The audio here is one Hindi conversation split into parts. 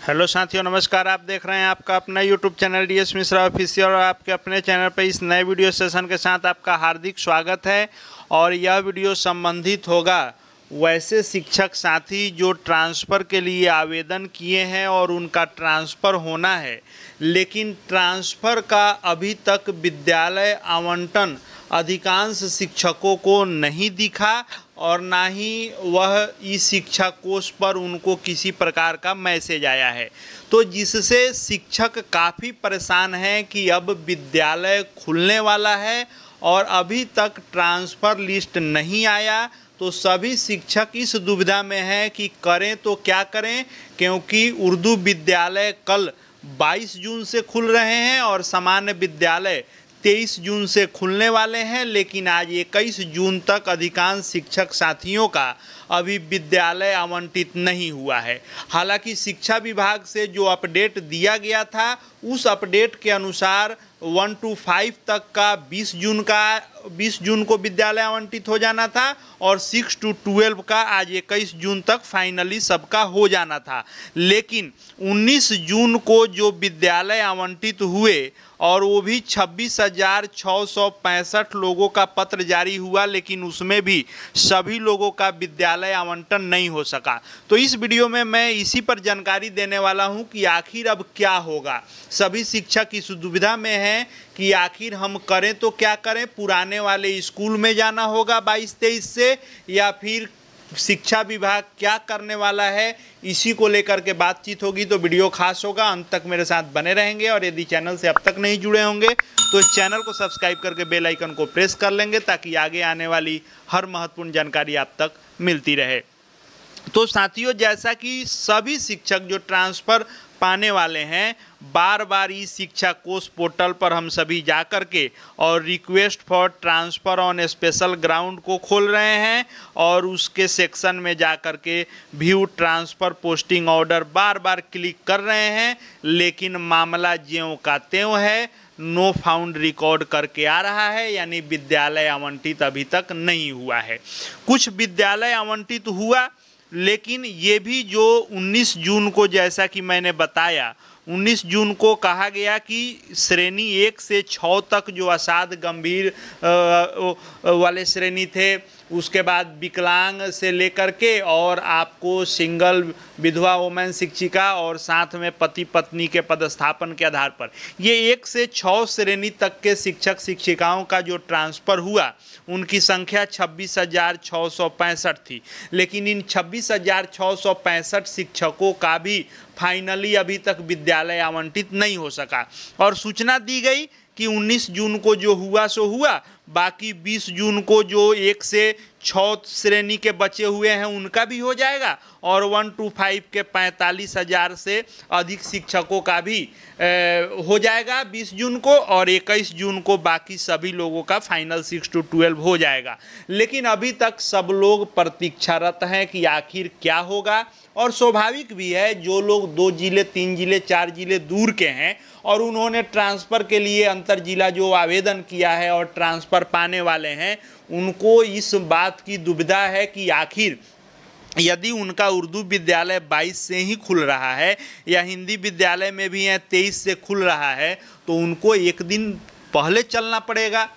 हेलो साथियों, नमस्कार। आप देख रहे हैं आपका अपना YouTube channel DS Mishra official और आपके अपने चैनल पर इस नए वीडियो सेशन के साथ आपका हार्दिक स्वागत है। और यह वीडियो संबंधित होगा वैसे शिक्षक साथी जो ट्रांसफ़र के लिए आवेदन किए हैं और उनका ट्रांसफ़र होना है, लेकिन ट्रांसफ़र का अभी तक विद्यालय आवंटन अधिकांश शिक्षकों को नहीं दिखा और ना ही वह ई शिक्षा कोष पर उनको किसी प्रकार का मैसेज आया है। तो जिससे शिक्षक काफ़ी परेशान हैं कि अब विद्यालय खुलने वाला है और अभी तक ट्रांसफ़र लिस्ट नहीं आया। तो सभी शिक्षक इस दुविधा में हैं कि करें तो क्या करें, क्योंकि उर्दू विद्यालय कल 22 जून से खुल रहे हैं और सामान्य विद्यालय 23 जून से खुलने वाले हैं। लेकिन आज 21 जून तक अधिकांश शिक्षक साथियों का अभी विद्यालय आवंटित नहीं हुआ है। हालांकि शिक्षा विभाग से जो अपडेट दिया गया था उस अपडेट के अनुसार 1 to 5 तक का 20 जून को विद्यालय आवंटित हो जाना था और 6 to 12 का आज 21 जून तक फाइनली सबका हो जाना था। लेकिन 19 जून को जो विद्यालय आवंटित हुए और वो भी 26,665 लोगों का पत्र जारी हुआ, लेकिन उसमें भी सभी लोगों का विद्यालय आवंटन नहीं हो सका। तो इस वीडियो में मैं इसी पर जानकारी देने वाला हूं कि आखिर अब क्या होगा। सभी शिक्षक इस दुविधा में हैं कि आखिर हम करें तो क्या करें, पुराने वाले स्कूल में जाना होगा 22-23 से या फिर शिक्षा विभाग क्या करने वाला है, इसी को लेकर के बातचीत होगी। तो वीडियो खास होगा, अंत तक मेरे साथ बने रहेंगे और यदि चैनल से अब तक नहीं जुड़े होंगे तो चैनल को सब्सक्राइब करके बेल आइकन को प्रेस कर लेंगे ताकि आगे आने वाली हर महत्वपूर्ण जानकारी आप तक मिलती रहे। तो साथियों, जैसा कि सभी शिक्षक जो ट्रांसफ़र पाने वाले हैं, बार बार ई शिक्षा कोष पोर्टल पर हम सभी जा कर के और request for transfer on special ground को खोल रहे हैं और उसके सेक्शन में जा कर के व्यू ट्रांसफ़र पोस्टिंग ऑर्डर बार बार क्लिक कर रहे हैं, लेकिन मामला ज्यों का त्यों है, नो फाउंड रिकॉर्ड करके आ रहा है, यानी विद्यालय आवंटित अभी तक नहीं हुआ है। कुछ विद्यालय आवंटित हुआ, लेकिन ये भी जो 19 जून को, जैसा कि मैंने बताया, 19 जून को कहा गया कि श्रेणी 1 से 6 तक जो असाध गंभीर वाले श्रेणी थे, उसके बाद विकलांग से लेकर के और आपको सिंगल विधवा वोमेन शिक्षिका और साथ में पति पत्नी के पदस्थापन के आधार पर ये 1 से 6 श्रेणी तक के शिक्षक शिक्षिकाओं का जो ट्रांसफ़र हुआ उनकी संख्या 26,665 थी। लेकिन इन 26,665 शिक्षकों का भी फाइनली अभी तक विद्यालय आवंटित नहीं हो सका और सूचना दी गई कि 19 जून को जो हुआ सो हुआ, बाकी 20 जून को जो 1 से 6 श्रेणी के बचे हुए हैं उनका भी हो जाएगा और 1 to 5 के 45,000 से अधिक शिक्षकों का भी हो जाएगा 20 जून को और 21 जून को बाकी सभी लोगों का फाइनल 6 to 12 हो जाएगा। लेकिन अभी तक सब लोग प्रतीक्षारत हैं कि आखिर क्या होगा। और स्वाभाविक भी है, जो लोग 2 जिले 3 जिले 4 जिले दूर के हैं और उन्होंने ट्रांसफ़र के लिए अंतर जिला जो आवेदन किया है और ट्रांसफ़र पाने वाले हैं, उनको इस बात की दुविधा है कि आखिर यदि उनका उर्दू विद्यालय 22 से ही खुल रहा है या हिंदी विद्यालय में भी 23 से खुल रहा है, तो उनको एक दिन पहले चलना पड़ेगा,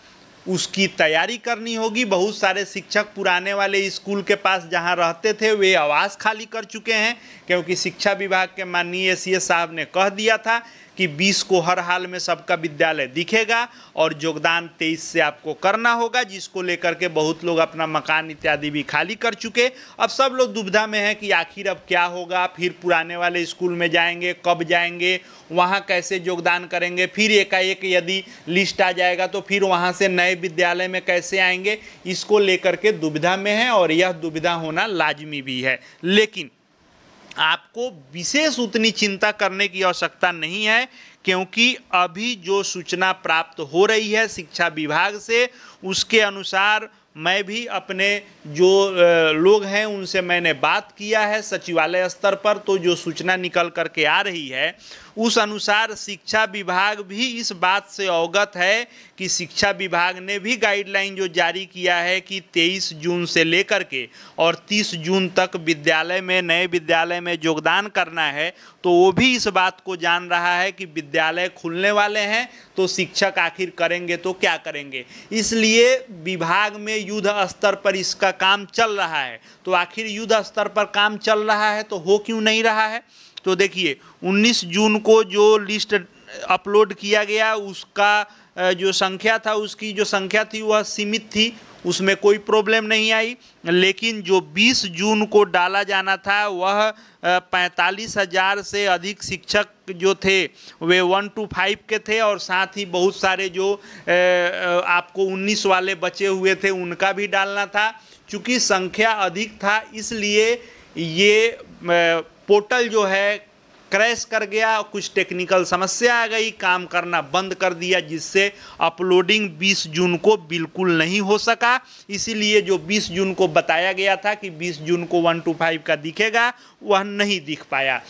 उसकी तैयारी करनी होगी। बहुत सारे शिक्षक पुराने वाले स्कूल के पास जहां रहते थे वे आवास खाली कर चुके हैं, क्योंकि शिक्षा विभाग के माननीय सीएस साहब ने कह दिया था कि 20 को हर हाल में सबका विद्यालय दिखेगा और योगदान 23 से आपको करना होगा, जिसको लेकर के बहुत लोग अपना मकान इत्यादि भी खाली कर चुके। अब सब लोग दुविधा में हैं कि आखिर अब क्या होगा, फिर पुराने वाले स्कूल में जाएंगे, कब जाएंगे, वहाँ कैसे योगदान करेंगे, फिर एकाएक यदि लिस्ट आ जाएगा तो फिर वहाँ से नए विद्यालय में कैसे आएंगे, इसको लेकर के दुविधा में है और यह दुविधा होना लाजमी भी है। लेकिन आपको विशेष उतनी चिंता करने की आवश्यकता नहीं है, क्योंकि अभी जो सूचना प्राप्त हो रही है शिक्षा विभाग से, उसके अनुसार मैं भी अपने जो लोग हैं उनसे मैंने बात किया है सचिवालय स्तर पर, तो जो सूचना निकल करके आ रही है उस अनुसार शिक्षा विभाग भी इस बात से अवगत है कि शिक्षा विभाग ने भी गाइडलाइन जो जारी किया है कि 23 जून से लेकर के और 30 जून तक विद्यालय में नए विद्यालय में योगदान करना है, तो वो भी इस बात को जान रहा है कि विद्यालय खुलने वाले हैं, तो शिक्षक आखिर करेंगे तो क्या करेंगे। इसलिए विभाग में युद्ध स्तर पर इसका काम चल रहा है। तो आखिर युद्ध स्तर पर काम चल रहा है तो हो क्यों नहीं रहा है। तो देखिए 19 जून को जो लिस्ट अपलोड किया गया, उसका जो संख्या था, उसकी जो संख्या थी वह सीमित थी, उसमें कोई प्रॉब्लम नहीं आई। लेकिन जो 20 जून को डाला जाना था वह 45,000 से अधिक शिक्षक जो थे वे 1 to 5 के थे, और साथ ही बहुत सारे जो आपको 19 वाले बचे हुए थे उनका भी डालना था। चूँकि संख्या अधिक था इसलिए ये पोर्टल जो है क्रैश कर गया, कुछ टेक्निकल समस्या आ गई, काम करना बंद कर दिया, जिससे अपलोडिंग 20 जून को बिल्कुल नहीं हो सका। इसीलिए जो 20 जून को बताया गया था कि 20 जून को 1 to 5 का दिखेगा, वह नहीं दिख पाया।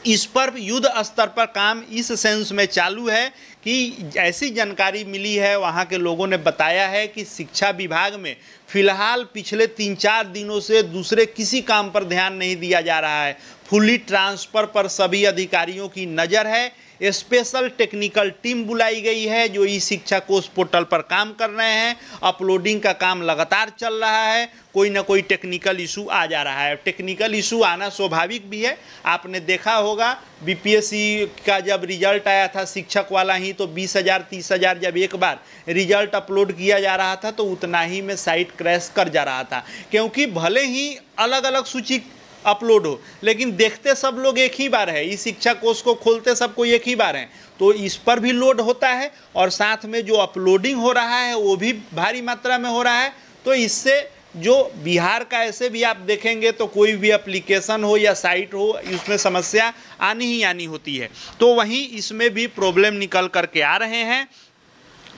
इस पर युद्ध स्तर पर काम इस सेंस में चालू है कि ऐसी जानकारी मिली है, वहाँ के लोगों ने बताया है कि शिक्षा विभाग में फिलहाल पिछले 3-4 दिनों से दूसरे किसी काम पर ध्यान नहीं दिया जा रहा है। फुली ट्रांसफ़र पर सभी अधिकारियों की नज़र है। स्पेशल टेक्निकल टीम बुलाई गई है जो ई शिक्षा कोष पोर्टल पर काम कर रहे हैं। अपलोडिंग का काम लगातार चल रहा है, कोई ना कोई टेक्निकल इशू आ जा रहा है। टेक्निकल इशू आना स्वाभाविक भी है। आपने देखा होगा बीपीएससी का जब रिजल्ट आया था शिक्षक वाला ही, तो 20,000 30,000 जब एक बार रिजल्ट अपलोड किया जा रहा था तो उतना ही में साइट क्रैश कर जा रहा था, क्योंकि भले ही अलग अलग सूची अपलोड हो लेकिन देखते सब लोग एक ही बार है। इस शिक्षा कोष को खोलते सबको एक ही बार है, तो इस पर भी लोड होता है और साथ में जो अपलोडिंग हो रहा है वो भी भारी मात्रा में हो रहा है। तो इससे जो बिहार का ऐसे भी आप देखेंगे तो कोई भी एप्लीकेशन हो या साइट हो, उसमें समस्या आनी ही आनी होती है। तो वहीं इसमें भी प्रॉब्लम निकल करके आ रहे हैं।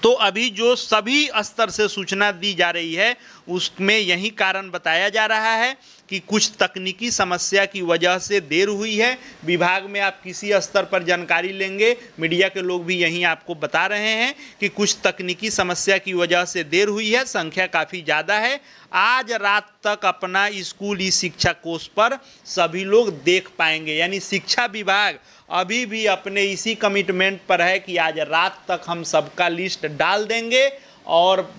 तो अभी जो सभी स्तर से सूचना दी जा रही है उसमें यही कारण बताया जा रहा है कि कुछ तकनीकी समस्या की वजह से देर हुई है। विभाग में आप किसी स्तर पर जानकारी लेंगे, मीडिया के लोग भी यहीं आपको बता रहे हैं कि कुछ तकनीकी समस्या की वजह से देर हुई है। संख्या काफ़ी ज़्यादा है। आज रात तक अपना स्कूल ई शिक्षा कोष पर सभी लोग देख पाएंगे, यानी शिक्षा विभाग अभी भी अपने इसी कमिटमेंट पर है कि आज रात तक हम सबका लिस्ट डाल देंगे, और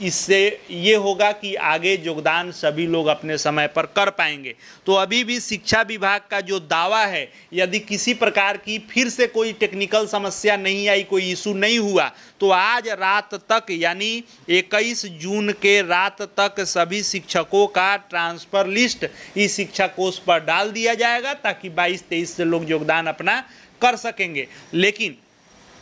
इससे ये होगा कि आगे योगदान सभी लोग अपने समय पर कर पाएंगे। तो अभी भी शिक्षा विभाग का जो दावा है, यदि किसी प्रकार की फिर से कोई टेक्निकल समस्या नहीं आई, कोई इशू नहीं हुआ, तो आज रात तक यानी 21 जून के रात तक सभी शिक्षकों का ट्रांसफ़र लिस्ट इस शिक्षा कोष पर डाल दिया जाएगा, ताकि 22-23 से लोग योगदान अपना कर सकेंगे। लेकिन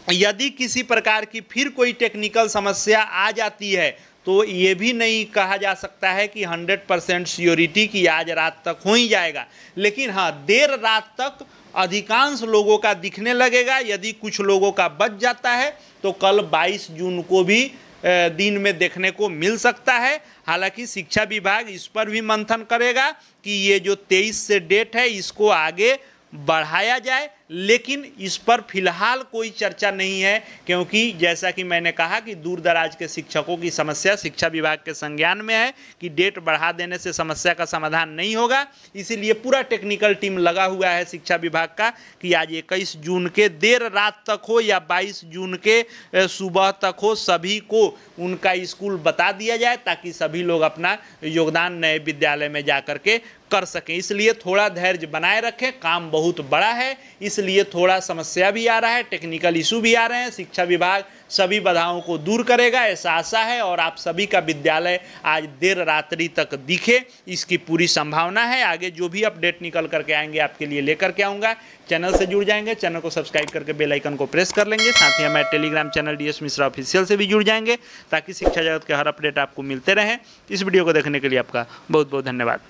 यदि किसी प्रकार की फिर कोई टेक्निकल समस्या आ जाती है तो ये भी नहीं कहा जा सकता है कि 100% श्योरिटी की आज रात तक हो ही जाएगा। लेकिन हाँ, देर रात तक अधिकांश लोगों का दिखने लगेगा। यदि कुछ लोगों का बच जाता है तो कल 22 जून को भी दिन में देखने को मिल सकता है। हालांकि शिक्षा विभाग इस पर भी मंथन करेगा कि ये जो 23 से डेट है इसको आगे बढ़ाया जाए, लेकिन इस पर फिलहाल कोई चर्चा नहीं है, क्योंकि जैसा कि मैंने कहा कि दूर दराज के शिक्षकों की समस्या शिक्षा विभाग के संज्ञान में है कि डेट बढ़ा देने से समस्या का समाधान नहीं होगा। इसीलिए पूरा टेक्निकल टीम लगा हुआ है शिक्षा विभाग का कि आज 21 जून के देर रात तक हो या 22 जून के सुबह तक हो, सभी को उनका स्कूल बता दिया जाए, ताकि सभी लोग अपना योगदान नए विद्यालय में जा कर के कर सकें। इसलिए थोड़ा धैर्य बनाए रखें, काम बहुत बड़ा है, इसलिए थोड़ा समस्या भी आ रहा है, टेक्निकल इशू भी आ रहे हैं। शिक्षा विभाग सभी बाधाओं को दूर करेगा, ऐसा आशा है, और आप सभी का विद्यालय आज देर रात्रि तक दिखे, इसकी पूरी संभावना है। आगे जो भी अपडेट निकल करके आएंगे आपके लिए लेकर के आऊँगा। चैनल से जुड़ जाएंगे, चैनल को सब्सक्राइब करके बेल आइकन को प्रेस कर लेंगे। साथ ही हमारे Telegram channel DS Mishra official से भी जुड़ जाएंगे, ताकि शिक्षा जगत के हर अपडेट आपको मिलते रहें। इस वीडियो को देखने के लिए आपका बहुत बहुत धन्यवाद।